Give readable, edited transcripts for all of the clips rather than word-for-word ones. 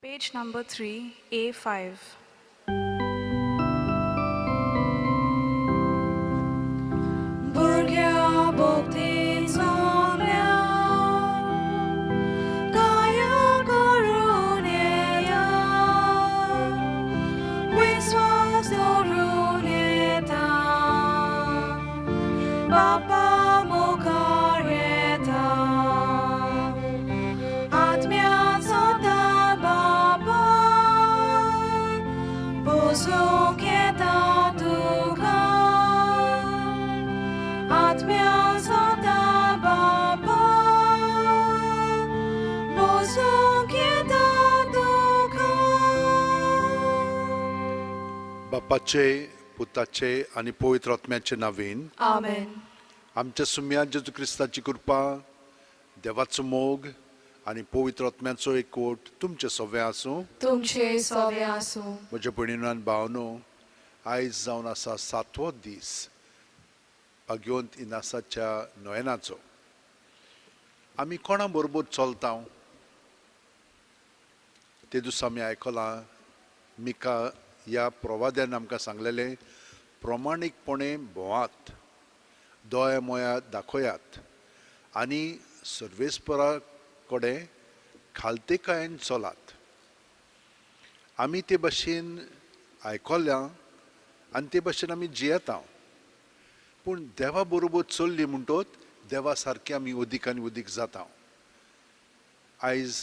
Page number 3, A5. Burgia boktin somlia Kaya koruneya Wiswas doruneta Baba mokareta Atmian sota baba Bozoketa duka Atmian sota baba Bozoketa duka बापाचे पुताचे आणि पवित्र आत्म्याचे नावीन Amen. आमच्या सुम्या जेजू क्रिस्ताची कृपा देवाचो मोग आणि पवित्र आत्म्याचो एकवट तुमचे सगळे आसूं तुमचे सवे आसूं म्हज्या भयणीनो आनी भावनो आयज जावन आसा 7वो दीस भाग्यवंत इनासाच्या नोयनाचो आमी कोणा बरोबर चलता ते दिसा आमी आयकलां मिका ह्या प्रवाद्यान आमकां सांगलेलें प्रमाणीकपणे भोवात दोळे मोया दाखयात आनी सर्वेस्परा कडेन खालतेकायेन चलात आमी ते भाशेन आयकल्यां आनी ते भाशेन आमी जियेता पूण देवा बरोबर चल्ली म्हणटोच देवा सारके आमी उदीक आनी उदीक जाता आयज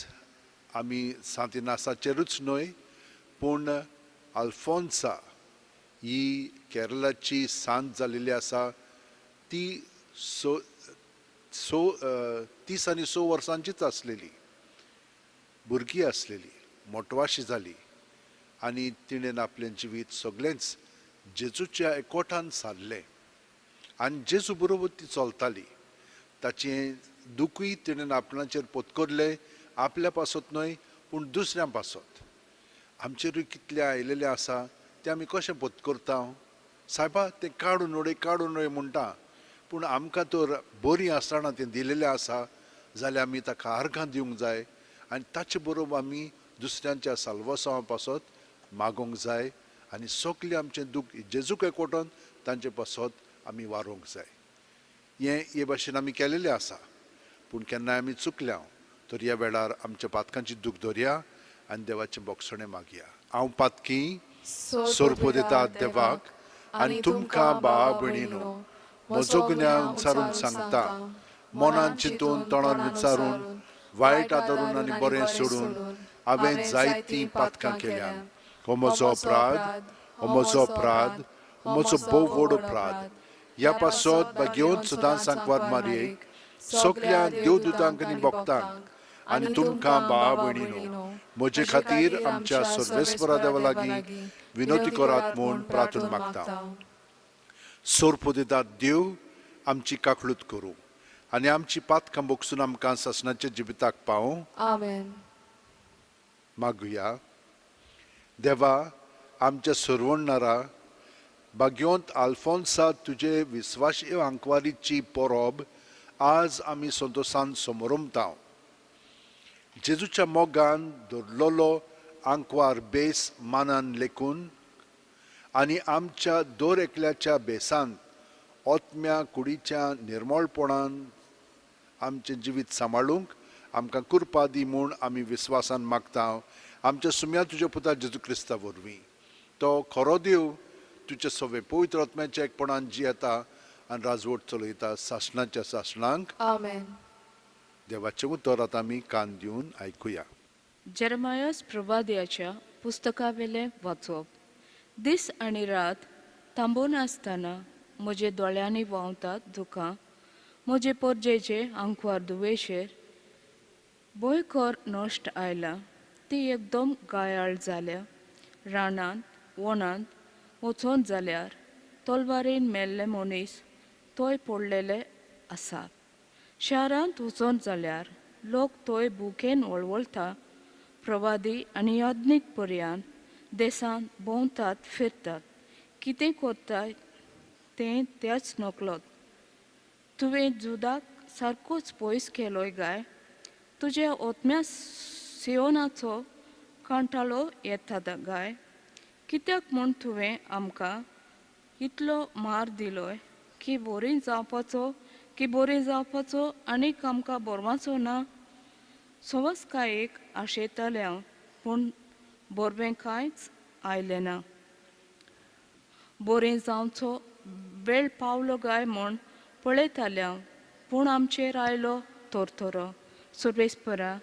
आमी सांत इनासाचेरूच न्हय पूण आल्फोन्सा ही केरळाची सांत जाल्लेली आसा ती 30 आनी 6 वर्सांचीच आसलेली भुरगीं आसलेली मोटवाशी जाली आनी तिणेन आपलें जिवीत सगळेंच जेजूच्या एकवटान सारलें आनी जेजू बरोबर ती चलताली ताचें दुखूय तिणेन आपणाचेर पत्करलें आपल्या पासत न्हय पूण दुसऱ्यां पासत आमचेरूय कितले आयिल्लें आसा तें आमी कशें पत्करता सायबा तें काडून उडय म्हणटा पूण आमकां तर बरीं आसतना तें दिलेलें आसा जाल्यार आमी ताका अर्घां दिवंक जाय आनी ताचे बरोबर आमी दुसऱ्यांच्या साल्वासांवा पासत मागोवंक जाय आनी सगलें आमचें दूख जेजूक एकवटोन तांचे पासत आमी वारोवंक जाय हे भाशेन आमी केलेलें आसा पूण केन्नाय आमी चुकल्या तर ह्या वेळार आमच्या पातकांची दूख धरया आनी देवाचें बोगसणें मागया हांव पातकी सोरपो दिता देवाक आनी तुमकां भावा भयणीनो म्हजो गुन्यांव विचारून सांगता मनान चिंतून तोंडान विचारून वायट आदरून आनी बरें सोडून हांवें जायतीं पातकां केल्यां हो म्हजो अपराध हो म्हजो भोव व्हड अपराध ह्या पासत भाग्यवंत सदांच सांकवार मारयेक सगल्या देवदूतांक आनी भक्तांक आनी तुमकां भावा भयणीनो म्हजे खातीर आमच्या सर्वेस्परा देवा लागीं विनोती करात म्हूण प्रार्थना मागता सोरपो दिता देव आमची काकळूत करूं आनी आमची पातकां बोगसून आमकां ससनाच्या जिविताक पावूं आमेन मागुया देवा आमच्या सरवणनारा भाग्यवंत आल्फोन्सा तुजे विस्वाशी आंकवारीची परब आज आमी संतोशान समोरमता जेजूच्या मोगान दवरलेलो आंकवार बेस मानान लेखून आनी आमच्या दर एकल्याच्या बेसान ओतम्या कुडीच्या निर्मळपणान आमचें जिवीत सांबाळूंक आमकां कृपा दी म्हूण आमी विस्वासान मागता आमच्या सुम्या तुज्या पुता जेजू क्रिस्ता वरवीं तो खरो देव तुजे सवे पवित्र आत्म्याच्या एकपणान जियेता आनी राजवट चलयता सासणाच्या सासणांक आमेन देवाचें उतर आतां आमी कान दिवन आयकुया जेरमायास प्रवाद्याच्या पुस्तकावेलें वाचप दीस आनी रात थांबून आसतना म्हजे दोळ्यांनी व्हांवतात दुखां म्हजे पोरजेचे आंकवार दुवेशेर भयखोर नश्ट आयला ती एकदम गायाळ जाल्या रानांत वनांत वचोन जाल्यार तलवारीन मेल्ले मनीस तोय पडलेले आसात शारांत वचोन जाल्यार लोक तोय बुकेन वळवळटा प्रवादी आनी याज्ञीक पर्यान देसान भोंवतात फिरतात कितें कोत्ताय तें त्याच नकलोत तुवें जुदाक सारकोच पयस केलोय गाय तुज्या ओतम्या सियोनाचो कांटाळो येता गाय कित्याक म्हूण तुवें आमकां इतलो मार दिलोय की बोरीं जावपाचो आनीक आमकां बोरमाचो ना. सवस कांयक आशेताले हांव पूण बोरबें कांयच आयलें ना. बोरें जावचो वेळ पावलो गाय म्हूण पळयतालें हांव पूण आमचेर आयलो तोरतोरो. सर्वेस्परा,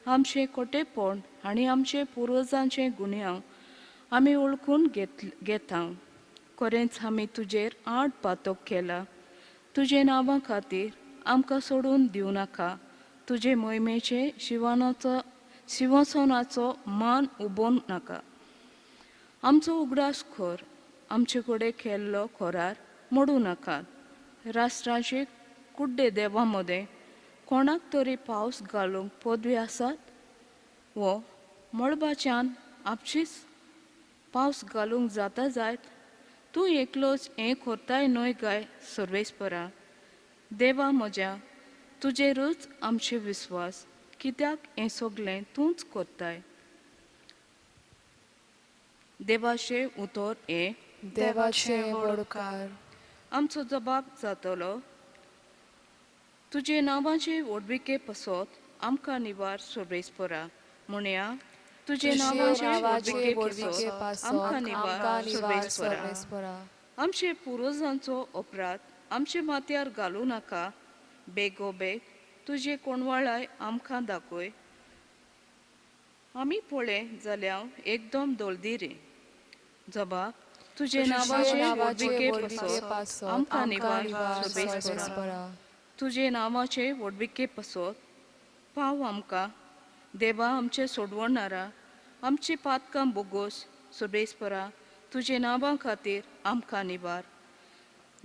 आमचें कोटेपण आनी आमचे पुर्वजांचें गुन्यांव आमी ओळखून घेता. खरेंच आमी तुजेर आड पातक केला. तुजे नांवा खातीर आमकां सोडून दिवं नाका. तुजे मोहिमेचे सिंहासनाचो मान उबोवंक नाका. आमचो उगडास कर. आमचे कडेन केल्लो करार मोडूं नाकात. राष्ट्राचे कुड्डे देवा मदें कोणाक तरी पावस घालूंक पदवी आसात? वो मळबाच्यान आपशीच पावस घालूंक जाता जायत? तूं एकलोच हें करताय न्हय गाय सर्वेस्परा. देवा म्हज्या, तुजेरूच आमचे विस्वास, कित्याक हें सगळें तूंच करताय. देवाचें उतर हें देवाचे वडकार. आमचो जबाब जातलो. तुजे नांवाचे व्हडविके पासत आमकां निवार सर्वेस्परा. म्हणया तुजे नांवाचे व्हडविके पासत आमकां निवार सर्वेस्परा. आमचे पुर्वजांचो अपराध आमचे माथ्यार घालूं नाका. बेगोबेग तुजे कोणवाळाय आमकां दाखय. आमी पळय जाल्यार एकदम दोलदिरे. जबाब तुजे नांवाचे व्हडविके पासत आमकां निवार सर्वेस्परा. तुजे नांवाचे व्हडविके पासत पाव आमकां. देवा आमचे सोडवणारा आमची पातकां बोगोस सर्वेस्परा. तुजे नांवा खातीर आमकां निवार.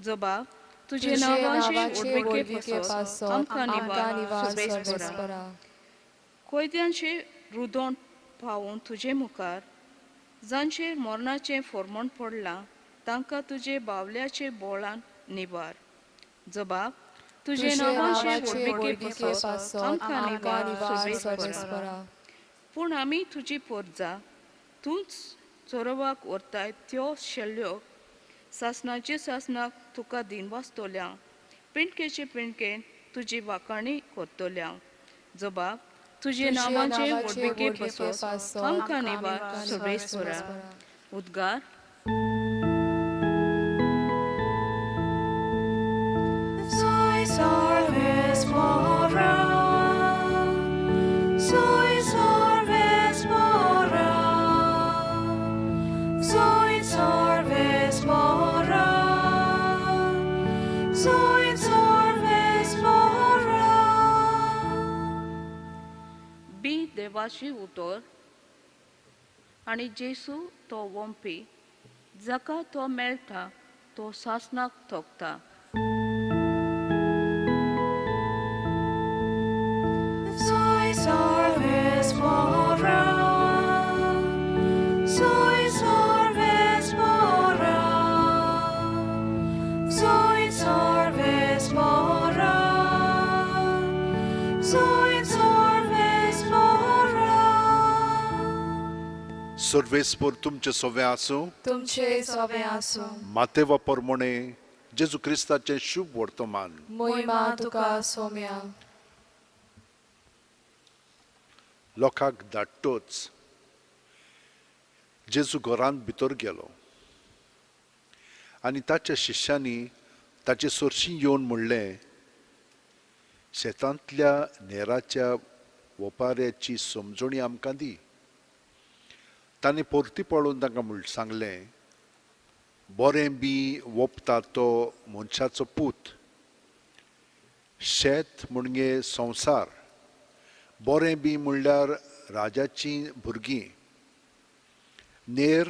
जबाब तुजे नांवाचे व्हडविके पासत आमकां निवार सर्वेस्परा. कोयद्यांचे रुदोण पावून तुजे मुखार जांचेर मरणाचें फर्मोण पडलां तांकां तुजे बावल्याचे बोळान निवार. जबाब तुजे नांवाचे व्हडविके पासत आमकां निवार सर्वेस्परा. पूण आमी तुजी परजा तूंच चोरवाक व्हरताय त्यो शेल्यो सासनाक तुका दिनवासतल्या. पिणकेचे पिणकेन तुजी वाखाणी करतल्या. जबाब तुजे नांवाचे व्हडविके पासत आमकां निवार सर्वेस्परा. उद्गार Soy Sorvespora. Soy Sorvespora. Soy Sorvespora. Soy Sorvespora. बी देवाची उतर आनी जेसू तो वंपी. जाका तो मेळटा तो सासनाक थोकता. Soy Sorvespora. Soy Sorvespora. Soy Sorvespora. Soy Sorvespora. सर्वेस्पर तुमचे सोवे आसूं. तुमचे सोबे आसूं. मातेवा परमणे जेजू क्रिस्ताचें शुभ वर्तमान. मोहिमा तुका सोम्या. लोकांक धाडटोच जेजू घरांत भितर गेलो आनी ताच्या शिश्यांनी ताचे सोरशीं येवन म्हणलें, शेतांतल्या नेराच्या ओपाऱ्याची समजणी आमकां दी. तांणी परती पळोवन तांकां सांगलें, बरें बी वोपता तो मनशाचो पूत. शेत म्हणजे संवसार. बरें बी म्हणल्यार राजाचीं भुरगीं. नेर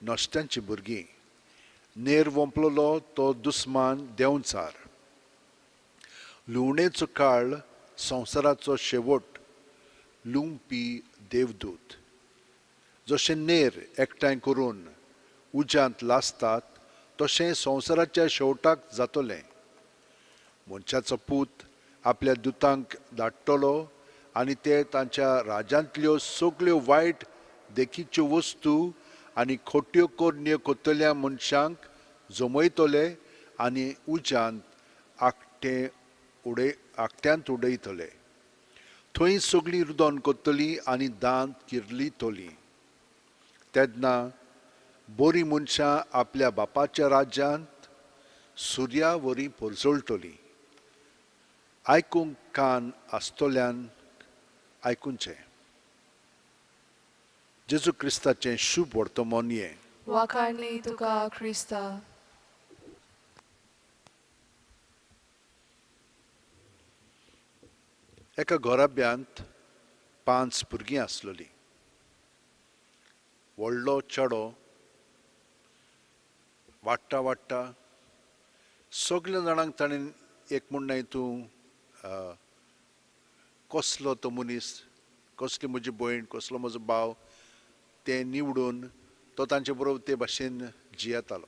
नश्टांची भुरगीं. नेर वंपलोलो तो दुस्मान देंवचार. लुवणेचो काळ संवसाराचो शेवट. लुंवपी देवदूत. जशें नेर एकठांय करून उज्यांत लासतात तशें संवसाराच्या शेवटाक जातलें. मनशाचो पूत आपल्या दुतांक धाडटलो आनी ते तांच्या राज्यांतल्यो सगल्यो वायट देखीच्यो वस्तू आनी खोट्यो कोरण्यो कोत्तल्या मनशांक जमयतले आनी उज्यांत आकट्यांत उडयतले. थंय सगळीं रुदोन कोत्तली आनी दांत किर्लितली. तेन्ना बरीं मनशां आपल्या बापाच्या राज्यांत सुर्या वरी परजळटलीं. आयकूंक कान आसतल्यान आयकुचें. जेजू क्रिस्ताचें शुभ वर्तमान हें. वाखाणली तुका क्रिस्ता. एका घराब्यांत 5 भुरगीं आसलेलीं. व्हडलो चेडो वाडटा वाडटा सगल्या जाणांक ताणें एक म्हणना हितून कसलो तो मनीस, कसली म्हजी भयण, कसलो म्हजो भाव तें निवडून तो तांचे बरोबर ते भाशेन जियेतालो.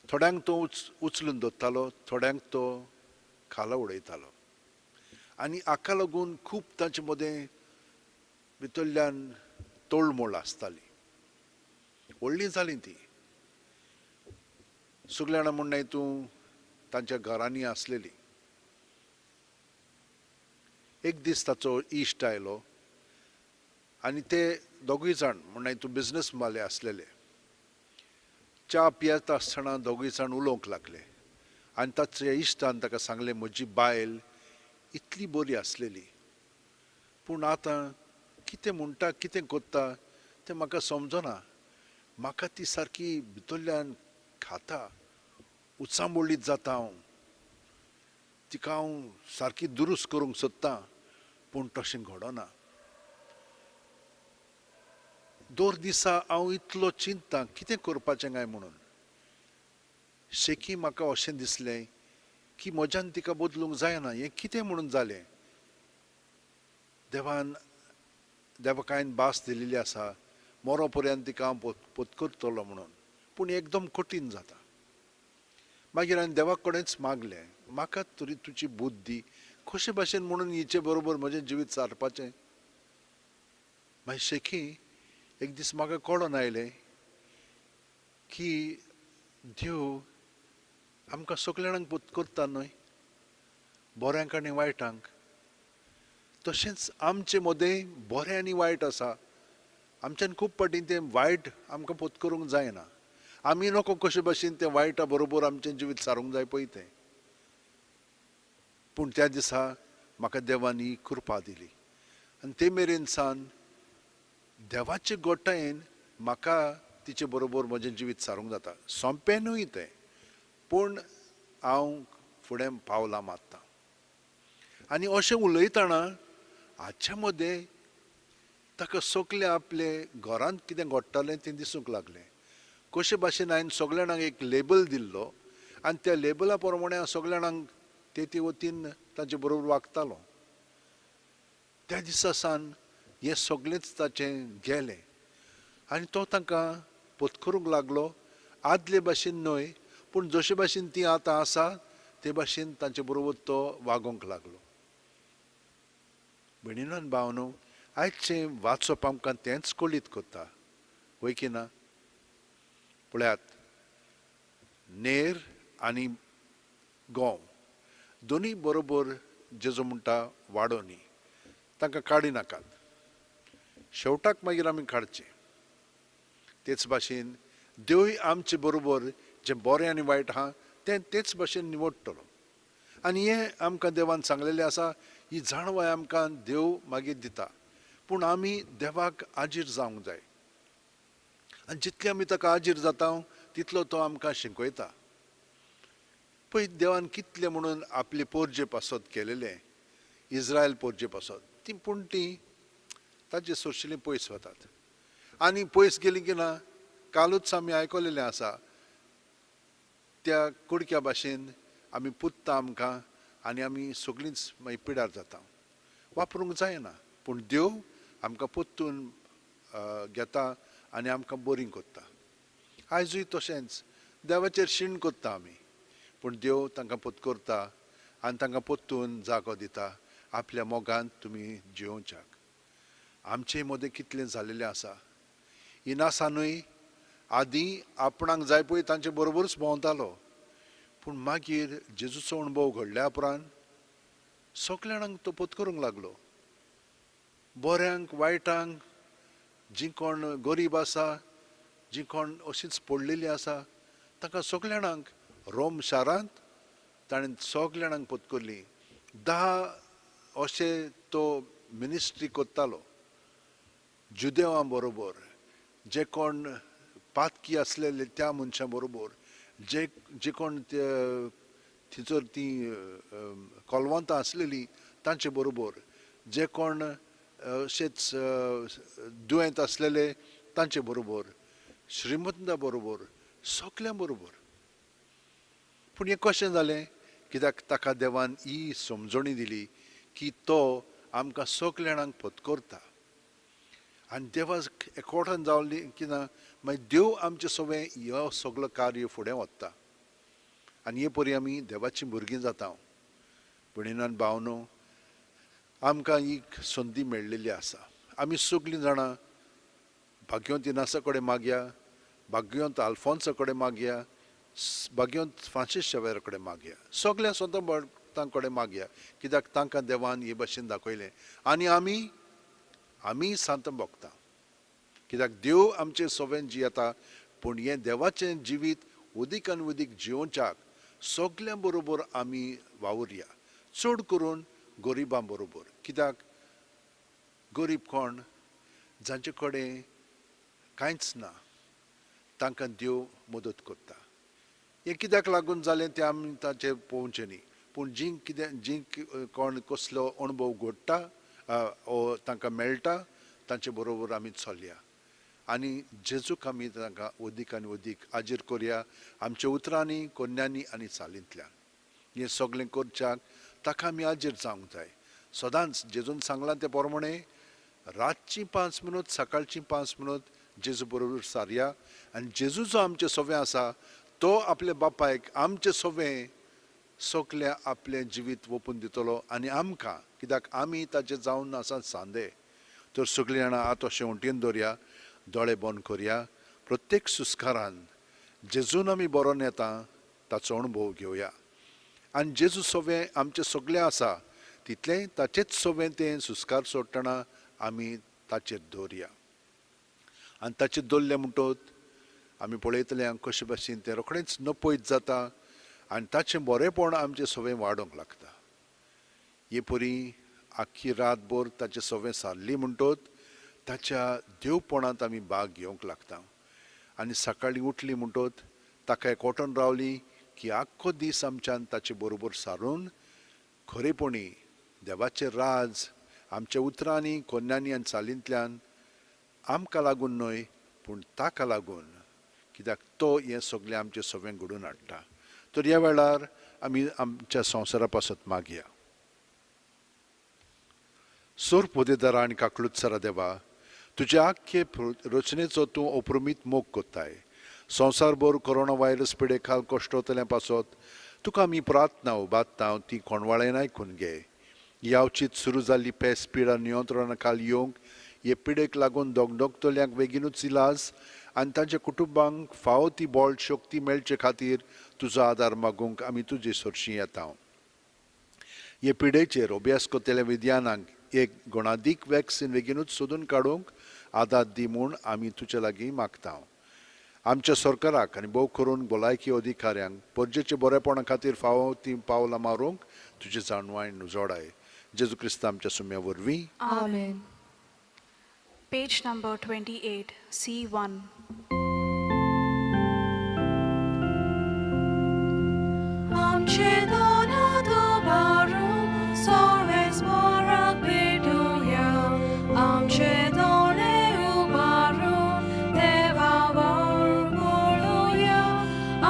थोड्यांक तो उचलून दवरतालो, थोड्यांक तो खाला उडयतालो. आनी हाका लागून खूब तांचे मदें भितरल्यान तोळमोळ आसताली. व्हडलीं जालीं तीं. सगळीं जाणां म्हणना हितून तांच्या घरांनी आसलेलीं. एक दीस ताचो इश्ट आयलो आनी ते दोगूय जाण म्हणना हितून बिझनस माले आसलेले. च्या पियेता आसतना दोगूय जाण उलोवंक लागले आनी ताच्या इश्टान ताका सांगलें, म्हजी बायल इतली बरी आसलेली पूण आतां कितें म्हणटा कितें कोत्ता तें म्हाका समजना. म्हाका ती सारकी भितरल्यान खाता, उत्सांबोळीत जाता हांव. तिका हांव सारकी दुरुस्त करूंक सोदतां पूण तशें घडना. दर दिसा हांव इतलो चिंत्तां कितें करपाचें काय म्हणून. शेकी म्हाका अशें दिसलें की म्हज्यान तिका बदलूंक जायना. हें कितें म्हणून जालें. देवाकायन भास दिलेली आसा मरो पर्यंत तिका हांव पत्करतलो म्हणून. पूण एकदम कठीण जाता. मागीर हांवें देवा कडेनच मागलें, म्हाका तरी तुजी बुद्धी कशे भाशेन म्हणून हिचे बरोबर म्हजें जिवीत सारपाचें. मागीर शेकी एक दीस म्हाका कळोन आयलें की देव आमकां सगल्या जाणांक पत्करता न्हय, बऱ्यांक आनी वायटांक. तशेंच आमचे मदें बरें आनी वायट आसा. आमच्यान खूब फावटी तें वायट आमकां पत्करूंक जायना. आमी नकळो कशे भाशेन तें वायटा बरोबर आमचें जिवीत सारूंक जाय पळय तें. पूण त्या दिसा म्हाका देवान ही कृपा दिली आनी ते मेरेन सावन देवाचे गोठायेन म्हाका तिचे बरोबर म्हजें जिवीत सारूंक जाता. सोंपें न्हय तें पूण हांव फुडें पावलां मारतां. आनी अशें उलयतना हाचे मदें ताका सगले आपले घरांत कितें घडटालें तें दिसूंक लागलें. कशे भाशेन हांवें सगल्या जाणांक एक लेबल दिल्लो आनी त्या लेबला प्रमाणें हांव सगल्या जाणांक ते वतीन तांचे बरोबर वागतालो. त्या दिसा सावन हें सगळेंच ताचें गेलें आनी तो तांकां पत्करूंक लागलो. आदले भाशेन न्हय पूण जशे भाशेन ती आतां आसा ते भाशेन तांचे बरोबर तो वागोंक लागलो. भयणीनो आनी भावनो, आयजचें वाचप आमकां तेंच कळीत करता, वय की ना. पळयात, नेर आनी गोव दोनी बरोबर जेजो म्हणटा वाडोनी तांकां काडी नाकात. शेवटाक मागीर आमी काडचे. तेच भाशेन देवूय आमचे बरोबर जें बरें आनी वायट आहा तेच भाशेन निवडटलो. आनी हें आमकां देवान सांगलेलें आसा. ही जाणवाय आमकां देव मागीर दिता पूण आमी देवाक आजीर जावंक जाय. आनी जितले आमी ताका आजीर जाता तितलो तो आमकां शिकयता. पळय, देवान कितले म्हणून आपली पोरजे पासत केलेले, इस्रायल पोरजे पासत ती, पूण ती ताचे सुरशिल्लीं पयस वतात. आनी पयस गेलीं की ना, कालूच आमी आयकलेलें आसा त्या कुडक्या भाशेन आमी पुत्ता आमकां आनी आमी सगळींच मागीर पिड्यार जाता. वापरूंक जायना पूण देव आमकां पोत्तून घेता आनी आमकां बोरींग कोत्ता. आयजूय तशेंच देवाचेर शीण कोत्ता आमी पूण देव तांकां पत्करता आनी तांकां पोत्तून जागो दिता आपल्या मोगान तुमी जिवोवच्याक. आमचे मदें कितलें जालेलें आसा. इनासानूय आदीं आपणाक जाय पळय तांचे बरोबरूच भोंवतालो, पूण मागीर जेजूचो अणभव घडल्या उपरांत सगल्या जाणांक तो पत्करूंक लागलो. बऱ्यांक वायटांक, जीं कोण गरीब आसा, जीं कोण अशींच पडलेलीं आसा, तांकां सगल्या जाणांक रोम शारांत ताणें सगल्या जाणांक पत्करलीं. 10 अशे तो मिनिस्ट्री करतालो जुदेवां बरोबर, जे कोण पातकी आसलेले त्या मनशां बरोबर, जे कोण थंयसर तीं कोलवंतां आसलेलीं तांचे बरोबर, जे कोण अशेच दुयेंत आसलेले तांचे बरोबर, श्रीमंतां बरोबर, सगल्या बरोबर. पूण हें कशें जालें? कित्याक ताका देवान ही समजणी दिली की तो आमकां सगल्या जाणांक पत्करता. आनी देवा एकवटान जावली की ना, मागीर देव आमचे सगळें हो सगळो कार्य फुडें व्हरता. आनी हे परी आमी देवाचीं भुरगीं जाता. भयणीनो आनी भावनो, आमकां ही संदी मेळिल्ली आसा. आमी सगलीं जाणां भाग्यवंत इनासा कडेन मागया, भाग्यवंत आल्फोन्सा कडेन मागया, भाग्यवंत फ्रांसीस शेवेरा कडेन मागया, सगल्या स्वता भक्तां कडेन मागया, कित्याक तांकां देवान हे भाशेन दाखयलें. आनी आमी सांत भोगता, कित्याक देव आमचे सगळें जियेता. पूण हें देवाचें जिवीत उदीक आनी उदीक जिवोवच्याक सगल्या बरोबर आमी वावुरया, चड करून गरिबां बरोबर. कित्याक गरीब कोण? जांचे कडेन कांयच ना, तांकां देव मदत करता. हें कित्याक लागून जालें तें आमी ताचेर पळोवचें न्ही, पूण जी कोण कसलो अणभव घडटा वो तांकां मेळटा, तांचे बरोबर आमी चलया. आनी जेजूक आमी तांकां अदीक आनी अदीक आजीर करया, आमच्या उतरांनी, कोन्यांनी आनी चालींतल्यान. हें सगळें करच्याक ताका आमी आजीर जावंक जाय. सदांच जेजून सांगलां ते प्रमाणे रातचीं 5 मिनट, सकाळचीं 5 मिनट जेजू बरोबर सारया. आनी जेजू जो आमचें सवें आसा, तो आपल्या बापायक आमचें सगळें आपलें जिवीत ओपून दितलो. आनी आमकां, कित्याक आमी ताचे जावन आसा सांदे. तर सगळीं जाणां आतां शेवटीन दवरया, दोळे बंद करया. प्रत्येक सुस्कारान जेजून आमी बरोवन येता ताचो अणभव घेवया. आनी जेजू सवें आमचें सगळें आसा, तितलें ताचेंच सवें तें सुस्कार सोडटना आमी ताचेर दवरया. आनी ताचेर दवरलें म्हणटच आमी पळयतले कशे भाशेन तें रोखडेंच नपयत जाता आनी ताचें बरेंपण आमचें सवें वाडोंक लागता. हे परी आख्खी रातभर ताचें सवें सारली म्हणटच ताच्या देवपणांत आमी भाग घेवंक लागता. आनी सकाळीं उठलीं म्हणटच ताका एकवटून रावली की आख्खो दीस आमच्यान ताचे बरोबर सारून खरेपणी देवाचें राज आमच्या उतरांनी, कोन्यांनी आनी चालींतल्यान आमकां लागून न्हय, पूण ताका लागून, कित्याक तो हें सगळें आमचें सवें घडोवन हाडटा. तर ह्या वेळार आमी आमच्या संवसारा पासत मागया. सोर पोदेदारा आनी काकलुत्सरा देवा, तुज्या आख्खे रचनेचो तूं अप्रमीत मोग कोत्ताय. संवसारभर कोरोना व्हायरस पिडे खाल कश्टोतल्या पासत तुका आमी प्रार्थना उबारता, ती कोणवाळेन आयकून घे. यावचीत सुरू जाल्ली पेस पिडा नियंत्रणा खाल येवंक, हे पिडेक लागून दोगदोगतल्यांक बेगीनूच इलाज आनी तांच्या कुटुंबांक फावो ती बोळ शक्ती मेळचे खातीर तुजो आदार मागूंक आमी तुजे सरशीं येता. हे पिडेचेर अभ्यास कोत्तेल्या विद्यानांक एक गुणादीक वॅक्सीन बेगीनूच सोदून काडूंक आदार दी म्हूण आमी तुजे लागीं मागता. आमच्या सरकाराक आनी भोव करून भलायकी अधिकाऱ्यांक परजेच्या बरेपणा खातीर फावो ती पावलां मारूंक तुजे जाणवायन उजोडाय. जेजू क्रिस्त आमच्या सुम्या वरवीं. Amen. Page number 28, C1. Amche donado baru, sorves morak beduya. Amche doneu baru, deva boluya.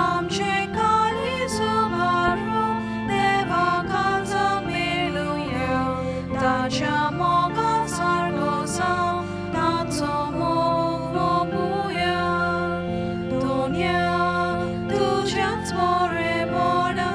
Amche kalisu baru, deva kanza meluya. Dacha mogan sargosa. Donia, tu jats more bona.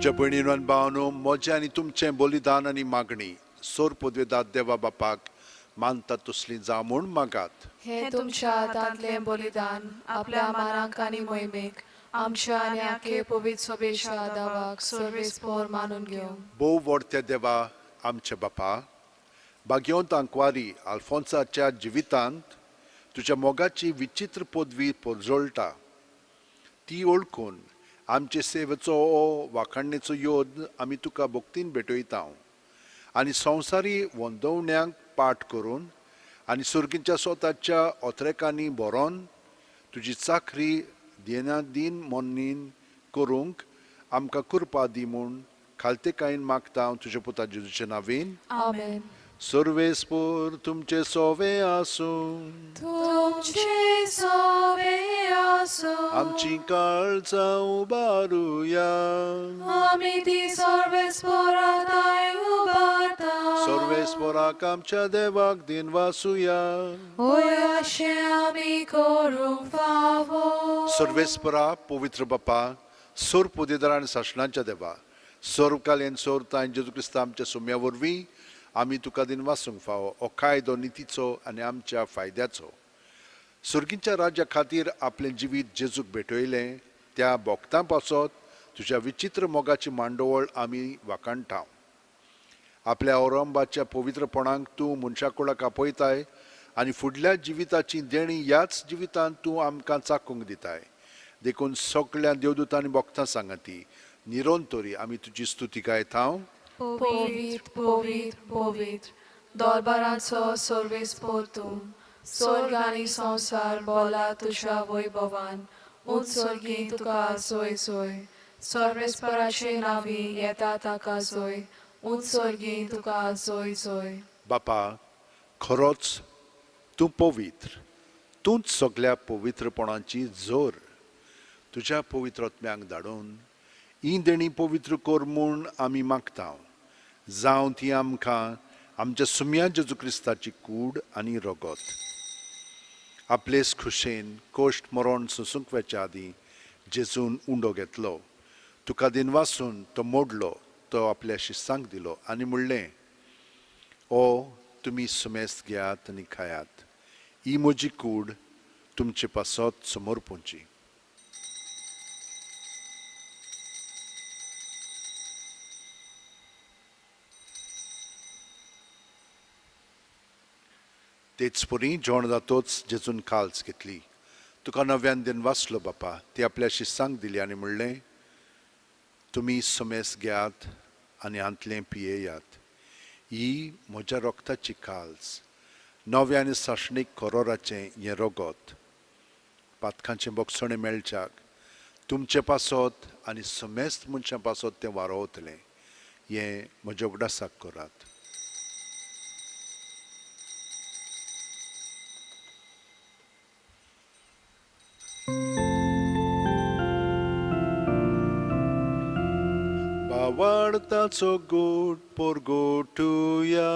म्हज्या भयणीनो आनी भावांनो, म्हजें आनी तुमचें बलिदान आनी मागणी सोर पदवेदार देवा बापाक मानता तसली जावं म्हूण मागात. हे तुमच्या हातांतले बलिदान आपल्या मानांक आनी मोहिमेक आमच्या आनी आखे पवित्र सभेच्या दावाक सर्वेस्पोर मानून घेवं. भोव व्हडत्या देवा आमचे बापा, भाग्यवंत आंकवारी आल्फोन्साच्या जिवितांत तुज्या मोगाची विचित्र पदवी पोरजोळटा. ती ओळखून आमचे सेवेचो हो वाखाणणेचो योद आमी तुका भक्तीन भेटयता आनी संवसारी वंदवण्यांक पाठ करून आनी सुर्गीच्या स्वताच्या ओतरेकांनी बरोवन तुजी चाकरी दिनादीन मोन्नीन करूंक आमकां कृपा दी म्हूण खालतेकायेन मागता तुज्या पुता जेजूच्या नांवेन. आमेन. सर्वेस्पोर तुमचे सोवे आसूं, तुमचे सोवे आसूं, आमची काळजां उबारुया. आमी ती सर्वेस्पोराताय उबारता. सर्वेस्पोराक आमच्या देवाक दिन वासुया. होय अशें आमी करूंक फावो. सर्वेस्परा पवित्र बापा, सोर पदवीदार आनी शासनाच्या देवा, सर्वकालीन सोर तांय जेजू क्रिस्त आमच्या सुम्या वरवीं आमी तुका दिन वासूंक फावो हो कायदो नितीचो आनी आमच्या फायद्याचो. सुर्गीच्या राज्या खातीर आपलें जिवीत जेजूक भेटयलें त्या भोगतां पासत तुज्या विचित्र मोगाची मांडोवळ आमी वाखाणटा. आपल्या औरंगाबादच्या पवित्रपणाक तूं मनशा कुळाक आपयताय आनी फुडल्या जिविताची देणी ह्याच जिवितांत तूं आमकां चाखूंक दिताय. देखून सगळ्या देवदूतांनी भोगतां सांगाती निरोंतरी आमी तुजी स्तुती गायता. पवित्र पवित्र पवित्र दरबाराचो सर्वेस्पोर तूं, स्वर्ग आनी संवसार बोला तुज्या वैभवान. उत्सर्गी तुका सोय सोय, सर्वेस्पराचे नांवी येता ताका सोय. उत्सर्गी तुका सोय सोय. बापा, खरोच तूं पवित्र, तूंच सगळ्या पवित्रपणाची जोर. तुज्या पवित्र आत्म्याक धाडून ही देणी पवित्र कर म्हूण आमी मागता. जावं ती आमकां आमच्या सुम्या जेजू क्रिस्ताची कूड आनी रगत. आपलेच खुशेन कोश्ट मरण सोंसूंक वेच्या आदीं जेजून उंडो घेतलो. तुका दिन वासून तो मोडलो, तो आपल्या शिस्सांक दिलो आनी म्हणलें, ओ तुमी सुमेस्त घेयात आनी खायात. ही म्हजी कूड तुमचे पासत समोर पोंची. तेच परी जेवण जातोच जेजून काल्स घेतली. तुका नव्यान दिन वाचलो बापा, ती आपल्या शिस्सांक दिली आनी म्हणलें, तुमी सुमेस्त घेयात आनी हांतलें पियेयात. ही म्हज्या रोगताची काल्स, नव्या आनी साशणीक करोराचें हें रगत. पातकांचें बोगसणें मेळच्याक तुमचे पासत आनी सुमेस्त मनशां पासत तें वारोवतलें. हें म्हज्या उगडासाक करात. वाडताचो गोड पोरगोटुया.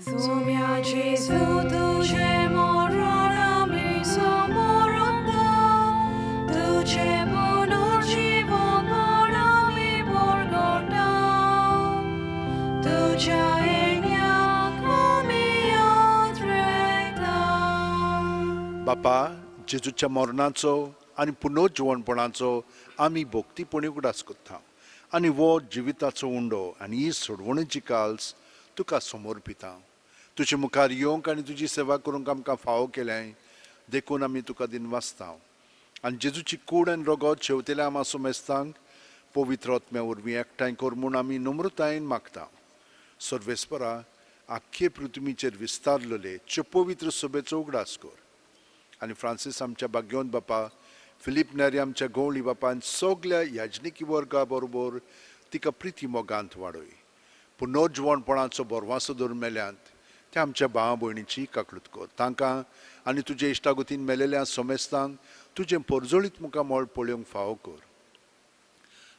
सुम्या जेजू तुझे मरण आमी समोरता. तुझे पुनर्जीवन आमी पोरगोटा. तुझ्या येण्याक आमी यात्रेता. बापा, जेजूच्या मरणाचो आनी पुनर्जीवनपणाचो आमी भोक्तीपणी उगडास करता आनी वो जिविताचो उंडो आनी ही सोडवणेची काल्स तुका समोर पिता. तुजे मुखार येवंक आनी तुजी सेवा करूंक आमकां फावो केलें देखून आमी तुका दिन वाचता. आनी जेजूची कूड आनी रगत शेवतेल्या आमा सुमेस्तांक पवित्र आत्म्या वरवीं एकठांय कर म्हूण आमी नम्रतायेन मागता. सर्वेस्परा, आख्खे पृथ्वीचेर विस्तारलेले पवित्र सभेचो उगडास कर. आनी फ्रांसीस आमच्या भाग्यवंत बापा, फिलीप नेरी आमच्या गवळी बापा आनी सगळ्या याजनिकी वर्गा बरोबर तिका प्रिती मोगांत वाडय. पुनर्जीवनपणाचो बोरवासो धरून मेल्यांत त्या आमच्या भावा भयणीची काकळूत कर. तांकां आनी तुजे इश्टागतीन मेलेल्या सोमेस्तांक तुजें परजोळीत मुखार मोळ पळोवंक फावो कर.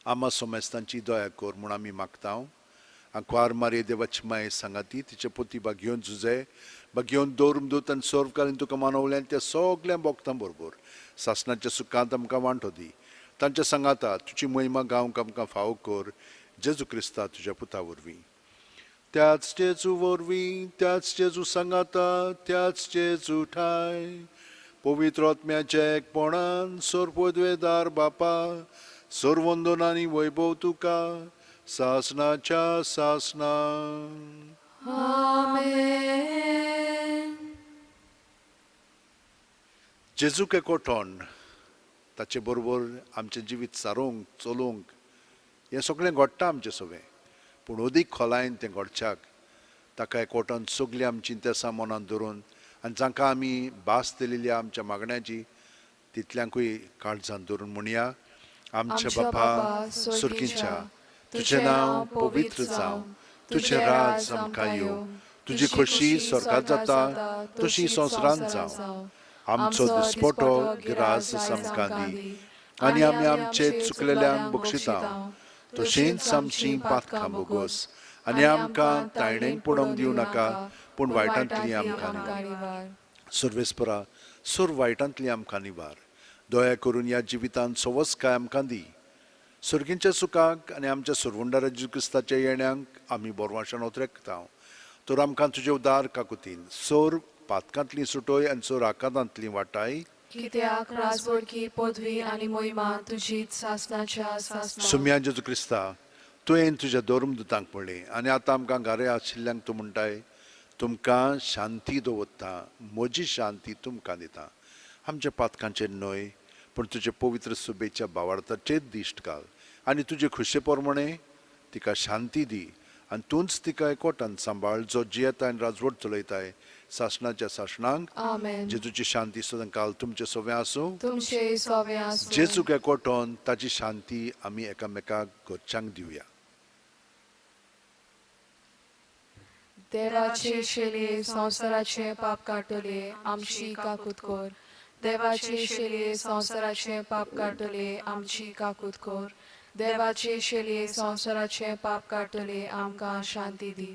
आमा सोमेस्तांची दया कर म्हूण आमी मागता. आंकवार मारये देवाची माये सांगाती, तिचे पोती भाग्यवंत जुजे, भाग्यवंत दौरमदूत आनी सर्वकालीन तुका मानवल्यान त्या सगळ्या भोगतां बरोबर सासणाच्या सुखांत आमकां वांटो दी. तांच्या सांगाता तुजी महिमा गावंक आमकां फावो कर जेजू क्रिस्ता तुज्या पुता वरवीं. त्याच जेजू वरवीं, त्याच जेजू सांगाता, त्याच जेजू ठाय पवित्र आत्म्याच्या एकपणान सोरपोद्वेदार बापा सोरवंदन आनी वैभव तुका सासनाच्या सासना. आमेन. जेजूक एकवटोन ताचे बरोबर आमचें जिवीत सारोवंक चलोवंक हें सगळें घडटा आमचें सगळें, पूण अदीक खोलायेन तें घडच्याक ताका एकवटोन सगळीं आमचीं तेसां मनांत धरून आनी जांकां आमी भास दिलेल्या आमच्या मागण्यांची तितल्यांकूय काळजांत धरून म्हणया. आमच्या बापा सुर्गीच्या, तुजें नांव पवित्र जावं, तुजें राज आमकां येवं, तुजी खोशी स्वर्गांत जाता तशी संवसारांत जावं. आमचो दिसपटो गिरास आमकां दी आनी आमी आमचे चुकलेल्यांक बक्षितां, तशींच आमचीं पातकां बोगोस आनी आमकां तायणेक पडोवंक दिवं नाका, पूण वायटांतलीं आमकां निवार. सर्वेस्परा सोर वायटांतलीं आमकां निवार. दया करून ह्या जिवितांत सवस्काय आमकां दी. सर्गींच्या सुखाक आनी आमच्या सुरवंडार जेजू क्रिस्ताच्या येण्याक आमी बोरवाशान ओतरेकता. तर आमकां तुजे उदार काकुतीन सोर पातकांतलीं सुटोय आनी सोर आकांतांतलीं वाटाय. कित्याक राजवडकी पदवी आनी मोहिमा तुजीच सासनाच्या सासना. सुम्या जेजू क्रिस्ता, तुवें तुज्या धर्मदुतांक पळय आनी आतां आमकां घारे आशिल्ल्यांक तूं म्हणटाय तुमकां शांती दवरता, म्हजी शांती तुमकां दिता. आमच्या पातकांचेर न्हय पूण तुजे पवित्र सुबेच्या भावार्थाचेर दिश्ट घाल आनी तुजे खुशे प्रमाणे तिका शांती दी आनी तूंच तिका एकवटान सांबाळ जो जियेता आनी राजवट चलयताय सासणाच्या सासणांक. आमेन. जेजूची शांती सदां काल तुमचे सोवे आसूं. तुमचे सोवे आसूं. जेजूक एकवटोन ताची शांती आमी एकामेकाक घरच्यांक दिवया. देवाचे शेले संवसाराचे पाप काडटले आमची काकूत कोर. देवाचे शेले संवसाराचे पाप काडटले आमची काकूत कोर. देवाचे शेले संवसाराचे पाप काडटले आमकां शांती दी.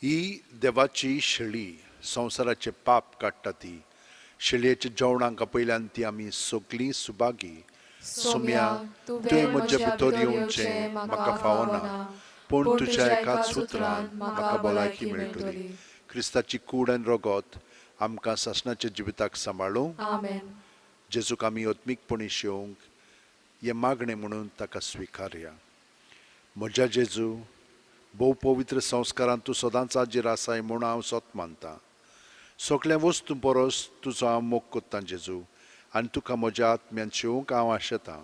ही देवाची शेळी संवसाराचे पाप काडटा ती. शेळयेच्या जेवणाक पयल्यान ती आमी सगळीं सुभागी. सुम्या, तुवें म्हजे भितर येवचें म्हाका फावना, पूण तुज्या एकाच सुत्रान म्हाका भलायकी मेळटली. क्रिस्ताची कूड आनी रगत आमकां सासणाच्या जिविताक सांबाळूं. आमेन. जेजूक आमी आत्मीकपणी शेवंक हे मागणें म्हणून ताका स्विकारया. म्हज्या जेजू, भोव पवित्र संस्कारांत तूं सदांच हाजीर आसाय म्हूण हांव सोत मानतां. सगळ्या वस्तू परस तुजो हांव मोग कोत्तां जेजू आनी तुका म्हज्या आत्म्यान शेवंक हांव आशेतां.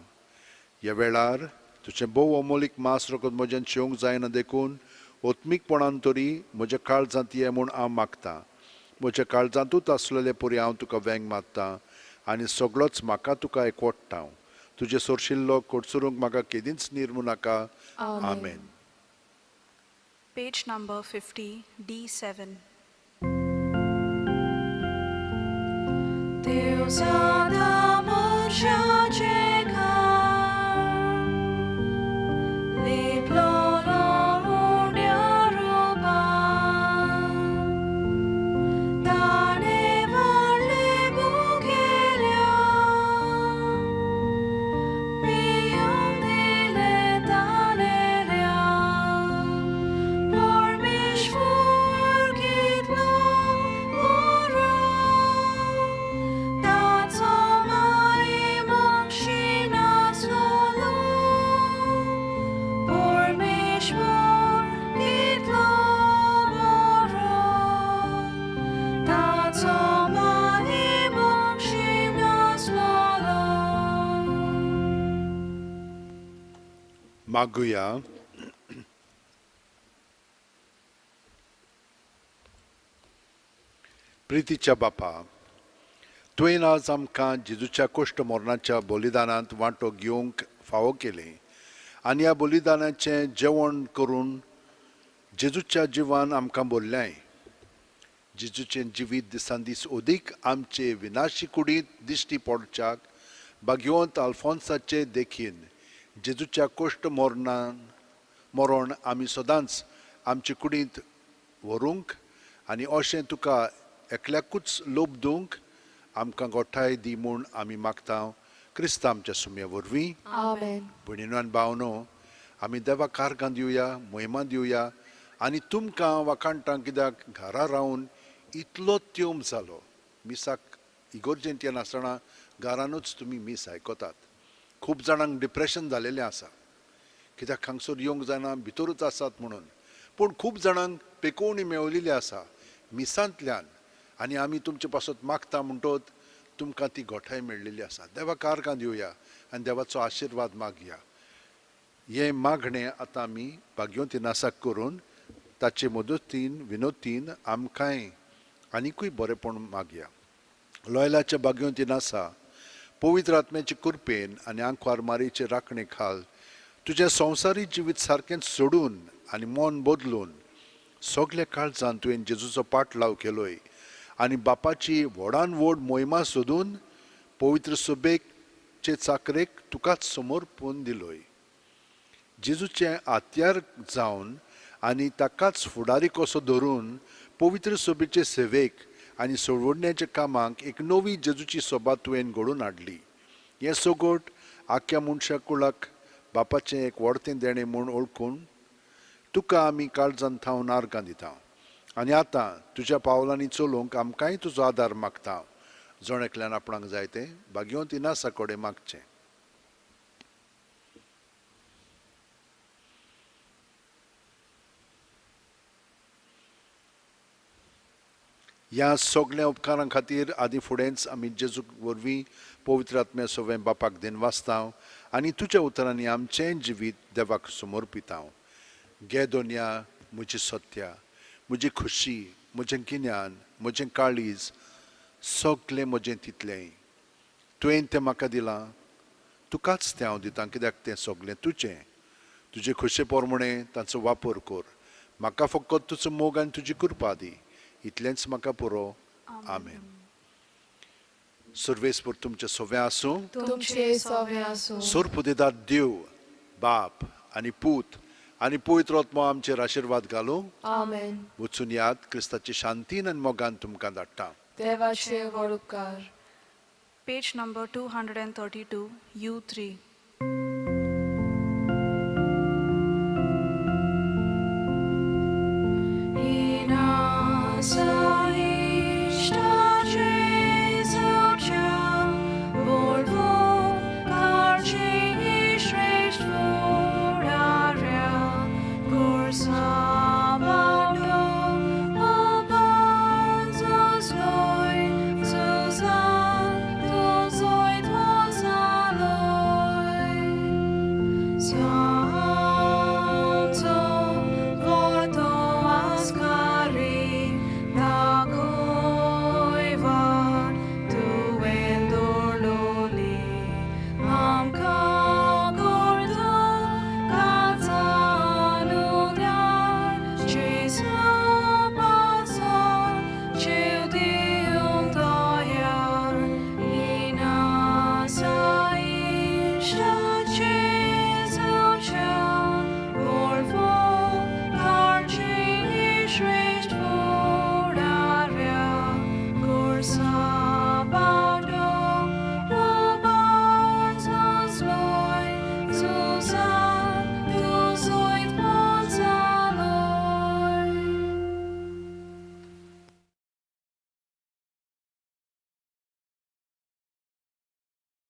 ह्या वेळार तुजें भोव अमोलीक मास रगत म्हज्यान शेवंक जायना देखून ओत्मीकपणान तरी म्हज्या काळजांत ये म्हूण हांव मागतां. म्हज्या काळजांतूच आसलेले परी हांव तुका वेंग मागतां आनी सगळोच म्हाका तुका एकवटता. तुजे सोरशिल्लो कोडसुरूंक म्हाका केदींच निर्मू नाका. आमेन. Page number 50, D7. Deus amor já chega, liploro uniaruba, dane vale bukelia, mion dile dalelia. मागुया. प्रितीच्या बापा, तुवें आज आमकां जेजूच्या कश्ट मरणाच्या बलिदानांत वांटो घेवंक फावो केलें आनी ह्या बलिदानाचें जेवण करून जेजूच्या जिवान आमकां भरल्याय. जेजूचें जिवीत दिसान दीस अदीक आमचे विनाशी कुडींत दिश्टी पडच्याक भाग्यवंत आल्फोन्साचे देखीन जेजूच्या कश्ट मरण आमी सदांच आमचे कुडींत व्हरूंक आनी अशें तुका एकल्याकूच लोभ दिवंक आमकां गोठाय दी म्हूण आमी मागता क्रिस्त आमच्या सुमया वरवीं. Amen. भयणीनो आनी भावनो, आमी देवाक कारगां दिवया, महिमा दिवया आनी तुमकां वाकाणटां कित्याक घरा रावन इतलो त्योम जालो. मिसाक इगोर्जेंत नासतना घरानूच तुमी मीस आयकतात. खूब जाणांक डिप्रेशन जालेलें आसा, कित्याक हांगसर येवंक जायना, भितरूच आसात म्हणून. पूण खूब जाणांक पेकोवणी मेवलेली आसा मिसांतल्यान, आनी आमी तुमचे पासत मागता म्हणटोच तुमकां ती गोठाय मेळिल्ली आसा. देवाक कारगां दिवया आनी देवाचो आशिर्वाद मागया. हे मागणें आतां आमी भाग्योतिनासाक करून ताचे मदतीन विनोदीन आमकांय आनिकूय बरेपण मागया. लॉयलाच्या भाग्योतिनासा, पवित्र आत्म्याचे कृपेन आनी आंकवार मारीचे राखणे खाल तुजें संवसारी जिवीत सारकें सोडून आनी मन बदलून सगळे काळजान तुवें जेजूचो पाटलाव केलोय आनी बापाची व्हडान व्हड मोहिमा सोदून पवित्र सुबेचे चाकरेक तुकाच समर्पण दिलोय. जेजूचे आत्यार जावन आनी ताकाच फुडारी कसो धरून पवित्र सोबेचे सेवेक आनी सोडवण्याच्या कामाक एक नवी जेजूची सोबा तुवें घडोवन हाडली. हें सोगोट आख्या मनशा कुळाक बापाचें एक व्हडतें देणें म्हूण ओळखून तुका आमी काळजान थावन आर्गां दिता. आनी आतां तुज्या पावलांनी चलोवंक आमकांय तुजो आदार मागता. जण एकल्यान आपणाक जाय तें भाग्योतिनासा कडेन मागचें. ह्या सगळ्या उपकारां खातीर आदी फुडेंच आमी जेजू वरवीं पवित्र आत्म्या सोवें बापाक दिनवासता आनी तुज्या उतरांनी आमचें जिवीत देवाक समर्पिता. गे दोनया म्हजी सत्या, म्हजी खुशी, म्हजें गिन्यान, म्हजें काळीज, सगळें म्हजें तितलें तुवें तें म्हाका दिलां. तुकाच तें हांव दितां कित्याक तें सगळें तुजें. तुजे खुशे पोरमणें ताचो वापर कर. म्हाका फकत तुजो मोग आनी तुजी कृपा दी. इतलेंच म्हाका पुरो. आमेन. सर्वेस्पर तुमचें सवें आसूं. तुमचे सवें आसूं. सोरपुदेदार देव बाप आनी पूत आनी पवित्र आत्मा आमचेर आशिर्वाद घालूं. Amen. वचून याद क्रिस्ताची शांतीन आनी मोगान तुमकां धाडटा. देवाचे व्हड उपकार. Page number 232, U3.